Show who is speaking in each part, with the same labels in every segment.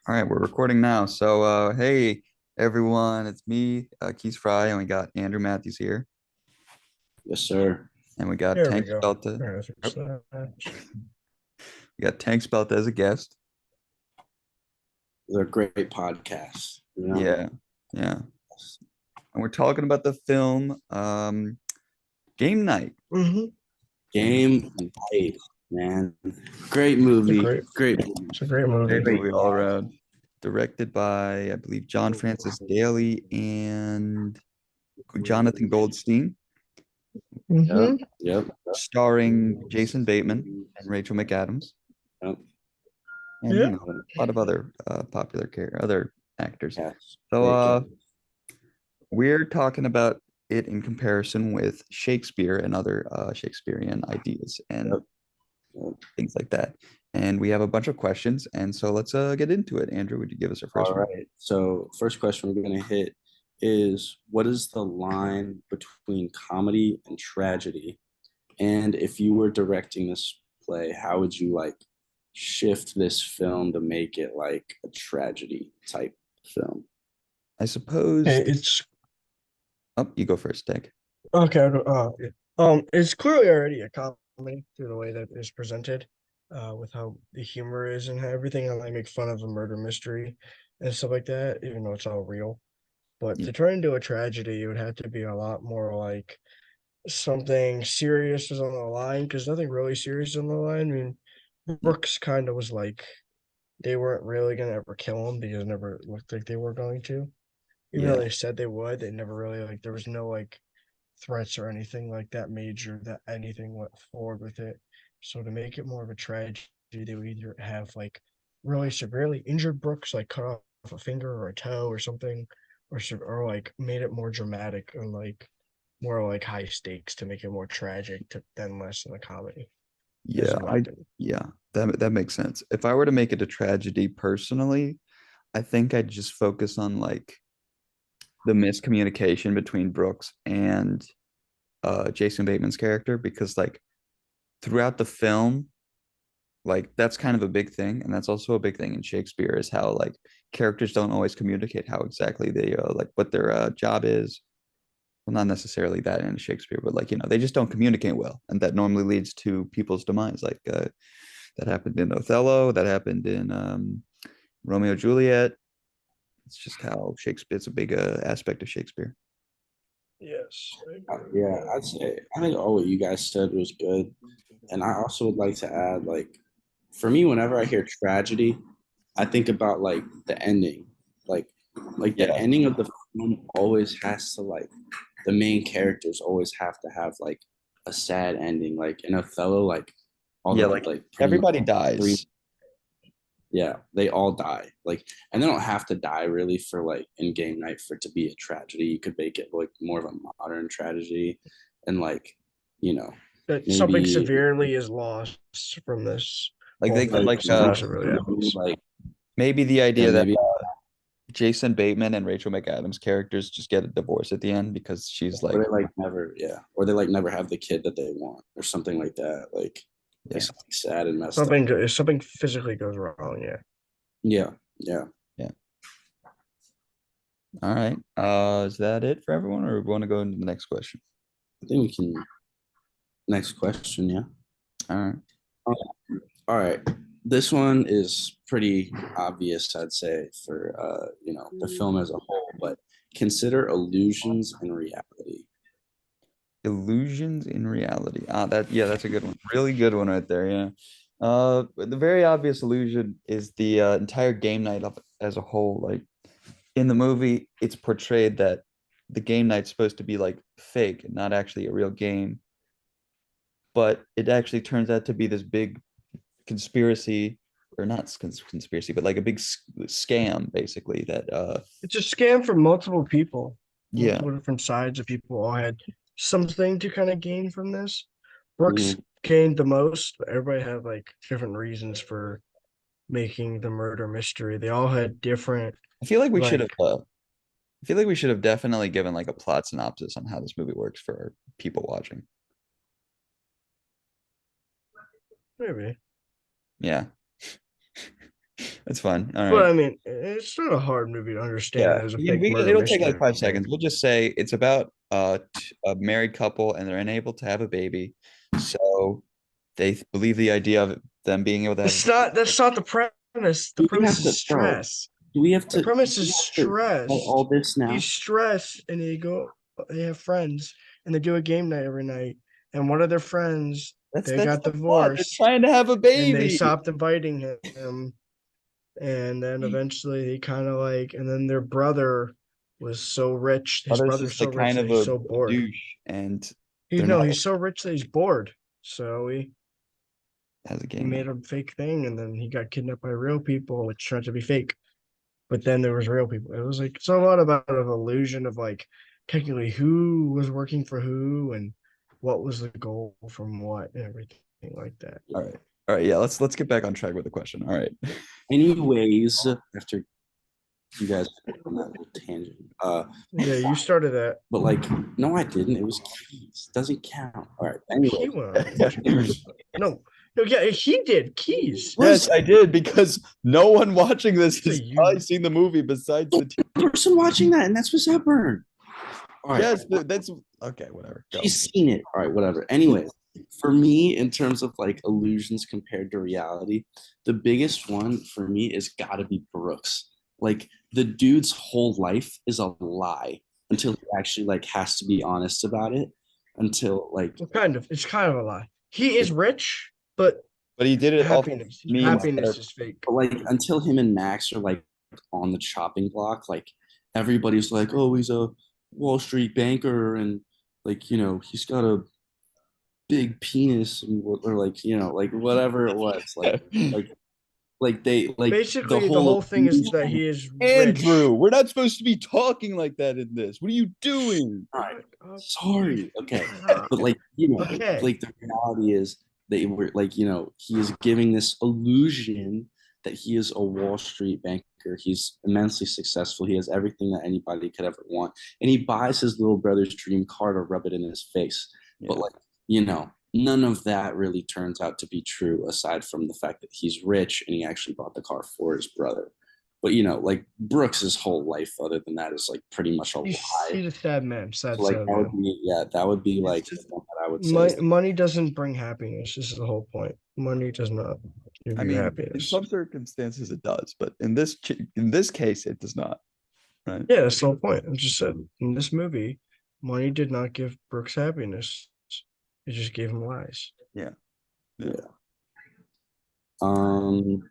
Speaker 1: All right, we're recording now. So, hey everyone, it's me, Keith Fry, and we got Andrew Matthews here,
Speaker 2: Yes, sir.
Speaker 1: and we got
Speaker 3: There we
Speaker 1: Tank
Speaker 3: go.
Speaker 1: Spelta.
Speaker 3: All right,
Speaker 1: Yep.
Speaker 3: fix that.
Speaker 1: We got Tank Spelta as a guest.
Speaker 2: They're great podcasts,
Speaker 1: Yeah, yeah, and we're talking about the film Game Night.
Speaker 3: Mm-hmm.
Speaker 2: Game Night, man. Great
Speaker 3: It's a
Speaker 2: movie.
Speaker 3: great,
Speaker 2: Great movie.
Speaker 3: it's a great
Speaker 1: Great
Speaker 3: movie.
Speaker 2: Great
Speaker 1: movie all around. Directed by, I believe, John Francis Daly and Jonathan Goldstein,
Speaker 2: Yep.
Speaker 3: Mm-hmm.
Speaker 2: Yep.
Speaker 1: starring Jason Bateman and Rachel McAdams,
Speaker 2: Yep.
Speaker 1: and
Speaker 3: Yeah.
Speaker 1: a lot of other popular other actors.
Speaker 2: Yes.
Speaker 1: So,
Speaker 2: Great game.
Speaker 1: we're talking about it in comparison with Shakespeare and other Shakespearean ideas and
Speaker 2: Yep. Yep.
Speaker 1: things like that. And we have a bunch of questions, and so let's get into it. Andrew, would you give us our first
Speaker 2: All
Speaker 1: one?
Speaker 2: right. So, first question we're going to hit is what is the line between comedy and tragedy? And if you were directing this play, how would you like shift this film to make it like a tragedy type film?
Speaker 1: I suppose.
Speaker 3: It's
Speaker 1: Oh, you go first, Dick.
Speaker 3: okay. Yeah. It's clearly already a comedy through the way that it's presented, with how the humor is and everything, and they make fun of a murder mystery and stuff like that, even though it's all real. But
Speaker 1: Yeah,
Speaker 3: to turn into a tragedy, it would have to be a lot more like something serious is on the line, because nothing really serious is on the line. I mean,
Speaker 1: yeah,
Speaker 3: Brooks kind of was like they weren't really gonna ever kill him because it never looked like they were going to. Even though
Speaker 1: yeah,
Speaker 3: they said they would, they never really like there was no like threats or anything like that major that anything went forward with it. So to make it more of a tragedy, they would either have like really severely injured Brooks, like cut off a finger or a toe or something, or like made it more dramatic and like more like high stakes to make it more tragic than less than a comedy. Is
Speaker 1: yeah.
Speaker 3: in my opinion.
Speaker 1: Yeah, that makes sense. If I were to make it a tragedy personally, I think I'd just focus on like the miscommunication between Brooks and Jason Bateman's character, because like throughout the film, like that's kind of a big thing, and that's also a big thing in Shakespeare is how like characters don't always communicate how exactly they like what their job is. Well, not necessarily that in Shakespeare, but like they just don't communicate well, and that normally leads to people's demise. Like that happened in Othello, that happened in Romeo and Juliet. It's just how Shakespeare. It's a big aspect of Shakespeare.
Speaker 3: Yes, I agree with
Speaker 2: Yeah,
Speaker 3: that.
Speaker 2: I'd say I think all what you guys said was good. And I also would like to add, like, for me, whenever I hear tragedy, I think about like the ending. Like like the
Speaker 1: Yeah,
Speaker 2: ending of the film always has to like the main characters always have to have like a sad ending. Like in Othello, like all
Speaker 1: yeah.
Speaker 2: the
Speaker 1: Like
Speaker 2: like pretty much
Speaker 1: everybody
Speaker 2: three,
Speaker 1: dies.
Speaker 2: yeah, they all die. Like, and they don't have to die really for like in game night for it to be a tragedy. You could make it like more of a modern tragedy, and like, you know,
Speaker 3: That something
Speaker 2: maybe
Speaker 3: severely is lost from this
Speaker 1: Like
Speaker 3: whole
Speaker 1: they could
Speaker 3: thing.
Speaker 2: like
Speaker 1: like
Speaker 3: Something severely happens.
Speaker 2: like
Speaker 1: maybe the
Speaker 2: yeah
Speaker 1: idea that
Speaker 2: maybe
Speaker 1: Jason Bateman and Rachel McAdams characters just get a divorce at the end because she's
Speaker 2: or
Speaker 1: like,
Speaker 2: they like never or they like never have the kid that they want or something like that. Like
Speaker 1: yeah,
Speaker 2: something sad and messed up.
Speaker 3: Something physically goes wrong. Yeah.
Speaker 2: Yeah, yeah.
Speaker 1: yeah. All right. Is that it for everyone, or we want to go into the next question?
Speaker 2: I think we can. Next question. Yeah.
Speaker 1: All right.
Speaker 2: All right. This one is pretty obvious, I'd say, for the film as a whole, but consider illusions in reality.
Speaker 1: Illusions in reality. That's a good one. Really good one right there. Yeah. The very obvious illusion is the entire game night of as a whole. Like in the movie, it's portrayed that the game night's supposed to be like fake and not actually a real game, but it actually turns out to be this big conspiracy, or not conspiracy, but like a big scam, basically. That
Speaker 3: It's a scam for multiple people,
Speaker 1: yeah,
Speaker 3: multiple different sides of people all had something to kind of gain from this. Brooks
Speaker 2: Mhm.
Speaker 3: gained the most, but everybody had like different reasons for making the murder mystery. They all had different
Speaker 1: I feel like we should have.
Speaker 3: like
Speaker 1: I feel like we should have definitely given like a plot synopsis on how this movie works for people watching.
Speaker 3: maybe.
Speaker 1: Yeah. That's fine. All
Speaker 3: But
Speaker 1: right.
Speaker 3: I mean, it's not a hard movie to understand
Speaker 1: Yeah,
Speaker 3: as a fake murder
Speaker 1: it'll take like
Speaker 3: mystery.
Speaker 1: 5 seconds. We'll just say it's about a married couple and they're unable to have a baby. So they believe the idea of them being able to have a
Speaker 3: It's not. That's not the premise. The
Speaker 2: Do we
Speaker 3: premise
Speaker 2: have
Speaker 3: is
Speaker 2: to, bro?
Speaker 3: stress.
Speaker 2: Do we have
Speaker 3: The
Speaker 2: to? Do
Speaker 3: premise
Speaker 2: we
Speaker 3: is
Speaker 2: have to write all
Speaker 3: stressed.
Speaker 2: this now?
Speaker 3: He's stressed, and they go. They have friends, and they do a game night every night. And one of their friends, they
Speaker 1: that's
Speaker 3: got
Speaker 1: the plot. They're
Speaker 3: divorced,
Speaker 1: trying to have a
Speaker 3: and they
Speaker 1: baby.
Speaker 3: stopped inviting him. And then eventually, he kind of like, and then their brother was so rich. His
Speaker 1: Brother's
Speaker 3: brother's
Speaker 1: just
Speaker 3: so
Speaker 1: like
Speaker 3: rich
Speaker 1: kind
Speaker 3: that
Speaker 1: of
Speaker 3: he's
Speaker 1: a
Speaker 3: so bored.
Speaker 1: douche, and
Speaker 3: He's
Speaker 1: they're
Speaker 3: no,
Speaker 1: not
Speaker 3: he's so rich that he's bored. So
Speaker 1: as a
Speaker 3: he
Speaker 1: game.
Speaker 3: made a fake thing, and then he got kidnapped by real people, which turned to be fake. But then there was real people. It was like it's a lot about an illusion of like technically who was working for who and what was the goal from what and everything like that.
Speaker 1: All right. All right. Yeah. Let's get back on track with the question. All right.
Speaker 2: Anyways, after you guys went on that little tangent,
Speaker 3: Yeah, you started that.
Speaker 2: but like, no, I didn't. It was keys. Doesn't count. All right.
Speaker 3: He
Speaker 2: Anyway,
Speaker 3: went on. No, no, yeah, he did keys.
Speaker 1: Yes, I did because no one watching this
Speaker 3: Say
Speaker 1: has
Speaker 3: you.
Speaker 1: probably seen the movie besides the two.
Speaker 2: person watching that, and that's what's Hepburn. All right.
Speaker 1: Yes, that's okay. Whatever. Go.
Speaker 2: She's seen it. All right, whatever. Anyway, for me, in terms of like illusions compared to reality, the biggest one for me is gotta be Brooks. Like the dude's whole life is a lie until he actually like has to be honest about it. Until like
Speaker 3: Well, kind of. It's kind of a lie. He is rich, but
Speaker 1: But he did it off of
Speaker 3: happiness.
Speaker 1: memes
Speaker 3: Happiness
Speaker 1: that
Speaker 3: is fake.
Speaker 2: but like until him and Max are like on the chopping block, like everybody's like, oh, he's a Wall Street banker and like, you know, he's got a big penis and or like, you know, like whatever it was.
Speaker 1: are.
Speaker 2: Like they like
Speaker 3: Basically, the whole thing is that he is rich.
Speaker 1: Andrew, we're not supposed to be talking like that in this. What are you doing?
Speaker 2: sorry. Okay. But like, you know,
Speaker 3: Okay.
Speaker 2: like the reality is they were like, you know, he is giving this illusion that he is a Wall Street banker. He's immensely successful. He has everything that anybody could ever want. And he buys his little brother's dream car to rub it in his face. But
Speaker 1: Yeah.
Speaker 2: like, you know, none of that really turns out to be true aside from the fact that he's rich and he actually bought the car for his brother. But you know, like Brooks's whole life, other than that, is like pretty much a
Speaker 3: He's
Speaker 2: lie.
Speaker 3: a sad man. Sad,
Speaker 2: So, like
Speaker 3: sad
Speaker 2: that would
Speaker 3: man.
Speaker 2: be, yeah, that would be like
Speaker 3: just-
Speaker 2: the one that I would say. is-
Speaker 3: Money doesn't bring happiness. This is the whole point. Money does not give
Speaker 1: I
Speaker 3: you
Speaker 1: mean, in
Speaker 3: happiness.
Speaker 1: some circumstances it does, but in this case, it does not. Right?
Speaker 3: Yeah, that's the whole point. I'm just said in this movie, money did not give Brooks happiness. It just gave him lies.
Speaker 1: Yeah.
Speaker 2: Um,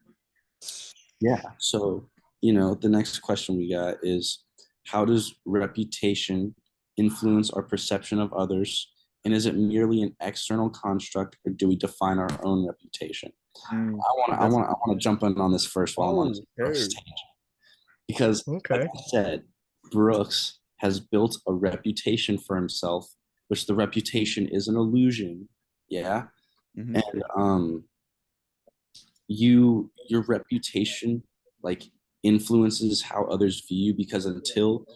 Speaker 2: yeah. So, you know, the next question we got is how does reputation influence our perception of others? And is it merely an external construct, or do we define our own reputation? I want to jump in on this first while I'm on this Brooks tangent. Because
Speaker 3: Okay.
Speaker 2: like I said, Brooks has built a reputation for himself, which the reputation is an illusion. Yeah.
Speaker 1: Mhm.
Speaker 2: And your reputation like influences how others view you because until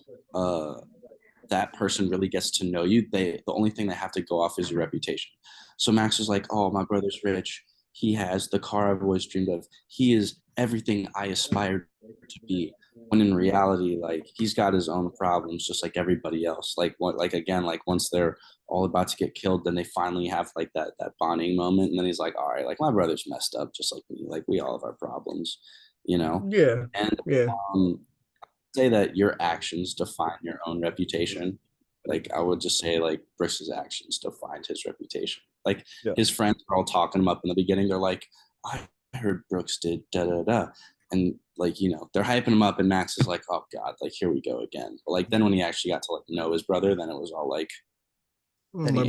Speaker 2: that person really gets to know you, the only thing they have to go off is your reputation. So Max is like, oh, my brother's rich. He has the car I've always dreamed of. He is everything I aspired to be. When in reality, like he's got his own problems, just like everybody else. Like what, like again, like once they're all about to get killed, then they finally have like that bonding moment, and then he's like, all right, like my brother's messed up, just like me. Like we all have our problems, you know.
Speaker 3: Yeah.
Speaker 2: And
Speaker 3: Yeah.
Speaker 2: say that your actions define your own reputation. Like I would just say like Brooks's actions defined his reputation. Like
Speaker 1: Yeah.
Speaker 2: his friends are all talking him up in the beginning. They're like, I heard Brooks did da da da. And like, you know, they're hyping him up and Max is like, oh God, like here we go again. But like then when he actually got to like know his brother, then it was all like
Speaker 3: My
Speaker 2: Yeah.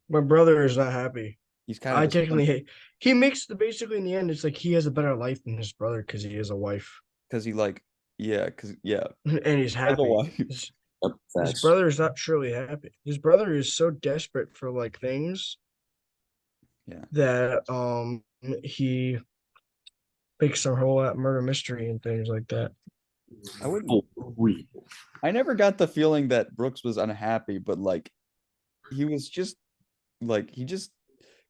Speaker 3: my brother is not happy.
Speaker 1: He's kind
Speaker 3: I
Speaker 1: of
Speaker 3: technically hate. He makes basically in the end, it's like he has a better life than his brother because he has a wife
Speaker 1: because he like because yeah,
Speaker 3: and he's
Speaker 1: has a
Speaker 3: happy.
Speaker 1: wife.
Speaker 3: His
Speaker 2: that's
Speaker 3: brother is not truly happy. His brother is so desperate for like things
Speaker 1: Yeah.
Speaker 3: that he makes a whole lot murder mystery and things like that.
Speaker 1: I wouldn't.
Speaker 2: real.
Speaker 1: I never got the feeling that Brooks was unhappy, but like he was just like he just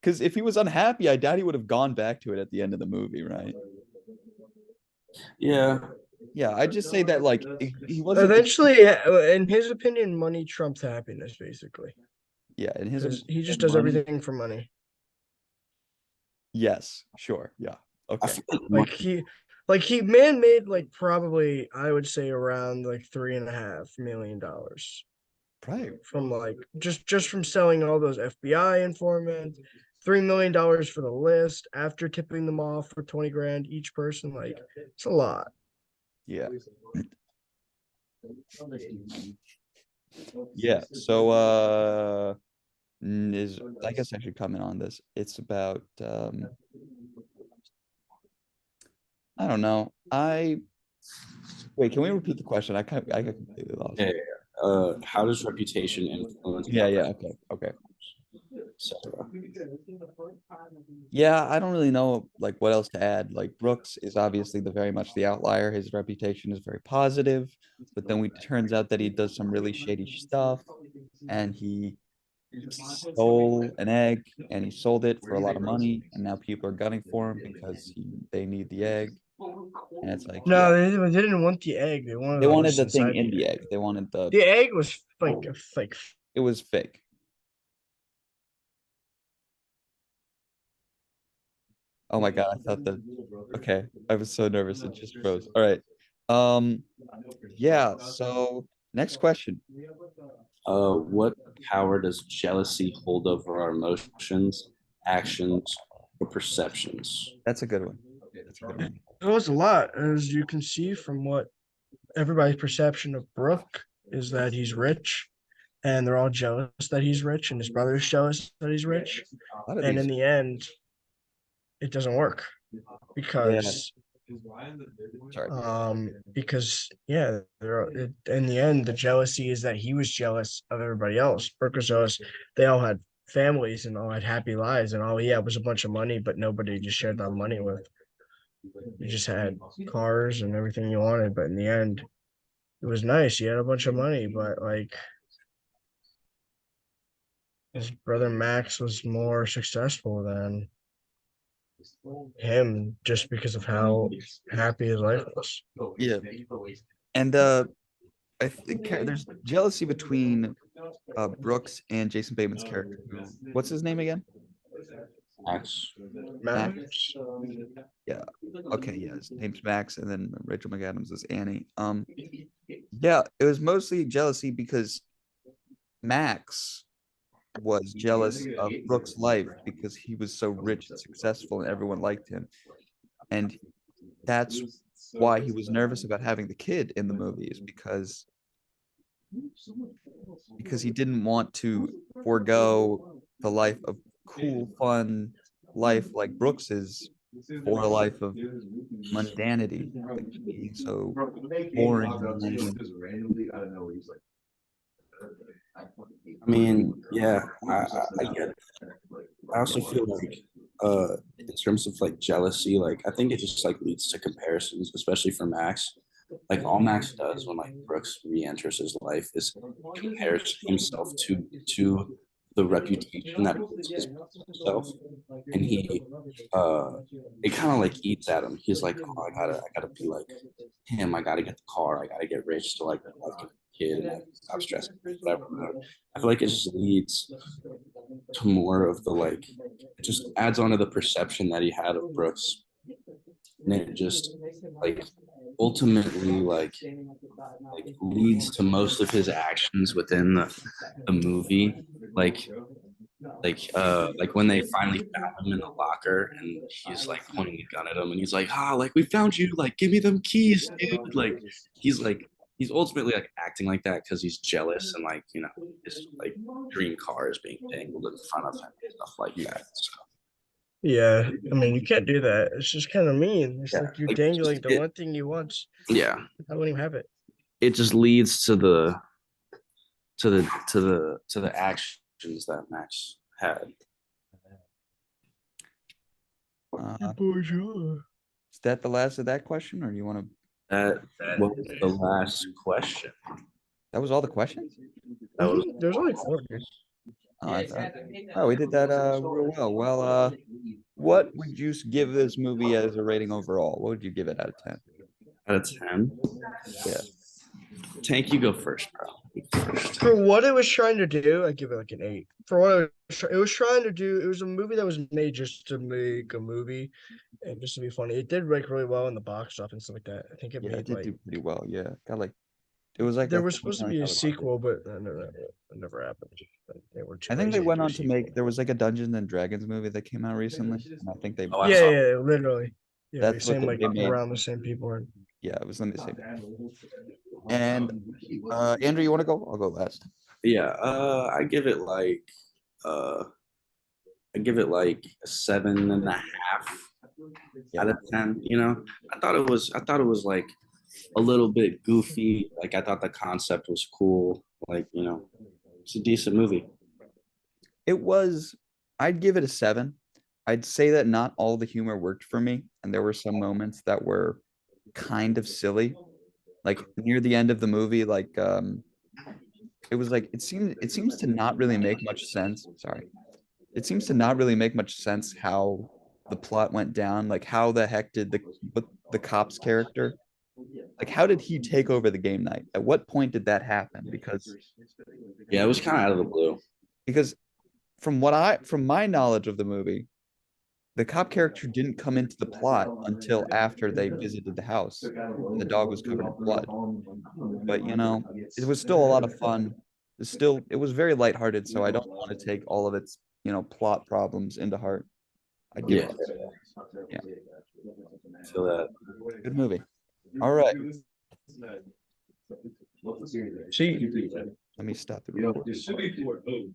Speaker 1: because if he was unhappy, I doubt he would have gone back to it at the end of the movie, right?
Speaker 2: Yeah,
Speaker 1: Yeah, I just say that like he wasn't.
Speaker 3: Eventually, in his opinion, money trumps happiness, basically.
Speaker 1: Yeah, in his
Speaker 3: 'Cause he just
Speaker 1: opinion,
Speaker 3: does
Speaker 1: money.
Speaker 3: everything for money.
Speaker 1: Yes, sure. Yeah.
Speaker 2: I
Speaker 1: Okay.
Speaker 2: feel like
Speaker 3: Like
Speaker 2: money,
Speaker 3: he man made like probably I would say around like $3.5 million
Speaker 1: Right.
Speaker 3: from like just from selling all those FBI informants. $3 million for the list after tipping them off for 20 grand each person. Like it's a lot.
Speaker 1: Yeah. Yeah. So is I guess I should comment on this. It's about I don't know. I wait, can we repeat the question? I got completely lost.
Speaker 2: yeah, how does reputation influence
Speaker 1: Yeah, yeah,
Speaker 2: market,
Speaker 1: okay, okay.
Speaker 2: etc.?
Speaker 1: Yeah, I don't really know like what else to add. Like Brooks is obviously the very much the outlier. His reputation is very positive, but then we turns out that he does some really shady stuff and he stole an egg and he sold it for a lot of money and now people are gunning for him because they need the egg. And it's like, yeah,
Speaker 3: No, they didn't want the egg. They wanted
Speaker 1: they
Speaker 3: the
Speaker 1: wanted
Speaker 3: host
Speaker 1: the thing
Speaker 3: inside
Speaker 1: in
Speaker 3: the
Speaker 1: the
Speaker 3: egg.
Speaker 1: egg. They wanted the
Speaker 3: The egg was like
Speaker 1: it was fake. Oh my God, I thought that okay. I was so nervous it just froze. All right. Um yeah, so next question.
Speaker 2: What power does jealousy hold over our emotions, actions, or perceptions?
Speaker 1: That's a good one. That's a good one.
Speaker 3: It was a lot, as you can see from what everybody's perception of Brooke is that he's rich, and they're all jealous that he's rich, and his brother's jealous that he's rich.
Speaker 1: A lot of
Speaker 3: And in
Speaker 1: these,
Speaker 3: the end, it doesn't work
Speaker 1: yeah,
Speaker 3: because
Speaker 1: sorry.
Speaker 3: yeah, in the end, the jealousy is that he was jealous of everybody else. Brooke was jealous. They all had families and all had happy lives, and all he had was a bunch of money, but nobody just shared that money with. You just had cars and everything you wanted, but in the end, it was nice. He had a bunch of money, but like his brother Max was more successful than him just because of how happy his life was.
Speaker 1: Yeah. And I think there's jealousy between Brooks and Jason Bateman's character. What's his name again?
Speaker 2: Max.
Speaker 1: Max.
Speaker 3: Max,
Speaker 1: Yeah. Okay, yeah, his name's Max, and then Rachel McAdams is Annie. Yeah, it was mostly jealousy because Max was jealous of Brooks' life because he was so rich and successful and everyone liked him. And that's why he was nervous about having the kid in the movie is because he didn't want to forego the life of cool, fun life like Brooks's for a life of mundanity, like being so boring and lame.
Speaker 2: I mean, yeah, I get it. I also feel like in terms of like jealousy, like I think it just like leads to comparisons, especially for Max. Like all Max does when like Brooks re-enters his life is compares himself to the reputation that Brooks gives himself, and he it kind of like eats at him. He's like, oh, I gotta be like him. I gotta get the car. I gotta get rich to like a kid and like, stop stressing. Whatever. I feel like it just leads to more of the like it just adds on to the perception that he had of Brooks. And it just like ultimately like leads to most of his actions within the movie. Like when they finally found him in the locker and he's like pointing a gun at him and he's like, like we found you, like give me them keys, dude. Like he's ultimately like acting like that because he's jealous and like his like dream car is being dangled in front of him and stuff like that. So
Speaker 3: yeah, I mean, you can't do that. It's just kind of mean. It's
Speaker 2: yeah,
Speaker 3: like you're
Speaker 2: like
Speaker 3: dangling the one thing you want.
Speaker 2: yeah,
Speaker 3: I wouldn't even have it.
Speaker 2: it just leads to the actions that Max had.
Speaker 1: Uh,
Speaker 3: Bonjour.
Speaker 1: is that the last of that question, or do you want to?
Speaker 2: That was the last question.
Speaker 1: That was all the questions?
Speaker 2: That was
Speaker 3: There's only four. Dude.
Speaker 1: Oh, I thought. Oh, we did that real well. Well, what would you give this movie as a rating overall? What would you give it out of 10?
Speaker 2: Out of 10?
Speaker 1: Yeah.
Speaker 2: Tank, you go first, bro. You go first.
Speaker 3: For what it was trying to do, I give it like an 8. For what it was trying to do, it was a movie that was made just to make a movie and just to be funny. It did like really well in the box office and stuff like that. I think it
Speaker 1: Yeah, it
Speaker 3: made
Speaker 1: did
Speaker 3: like
Speaker 1: do pretty well. Yeah, got like it was like
Speaker 3: there
Speaker 1: a
Speaker 3: was
Speaker 1: $40
Speaker 3: supposed to be
Speaker 1: million
Speaker 3: a
Speaker 1: budget.
Speaker 3: sequel, but it never happened. They were too
Speaker 1: I think they
Speaker 3: lazy to
Speaker 1: went
Speaker 3: do a
Speaker 1: on to make
Speaker 3: sequel.
Speaker 1: there was like a Dungeons and Dragons movie that came out recently, and I think they
Speaker 2: Oh, I
Speaker 3: Yeah,
Speaker 2: saw.
Speaker 3: yeah, literally. Yeah,
Speaker 1: that's what
Speaker 3: same like
Speaker 1: they made.
Speaker 3: around the same people. And
Speaker 1: Yeah, it was the same. And Andrew, you want to go? I'll go last.
Speaker 2: Yeah, uh I give it like a 7.5
Speaker 1: Yeah.
Speaker 2: out of 10. I thought it was like a little bit goofy. Like I thought the concept was cool. Like, it's a decent movie.
Speaker 1: It was, I'd give it a 7. I'd say that not all the humor worked for me, and there were some moments that were kind of silly. Like near the end of the movie, like it was like it seems to not really make much sense. Sorry. It seems to not really make much sense how the plot went down. Like how the heck did the cop's character, like how did he take over the game night? At what point did that happen?
Speaker 2: Yeah, it was kind of out of the blue.
Speaker 1: Because from my knowledge of the movie, the cop character didn't come into the plot until after they visited the house and the dog was covered in blood. But it was still a lot of fun. It was very lighthearted, so I don't want to take all of its, plot problems into heart. I'd give
Speaker 2: Yeah,
Speaker 1: it yeah,
Speaker 2: I feel that.
Speaker 1: good movie. All right.
Speaker 3: see,
Speaker 1: Let me stop the recording.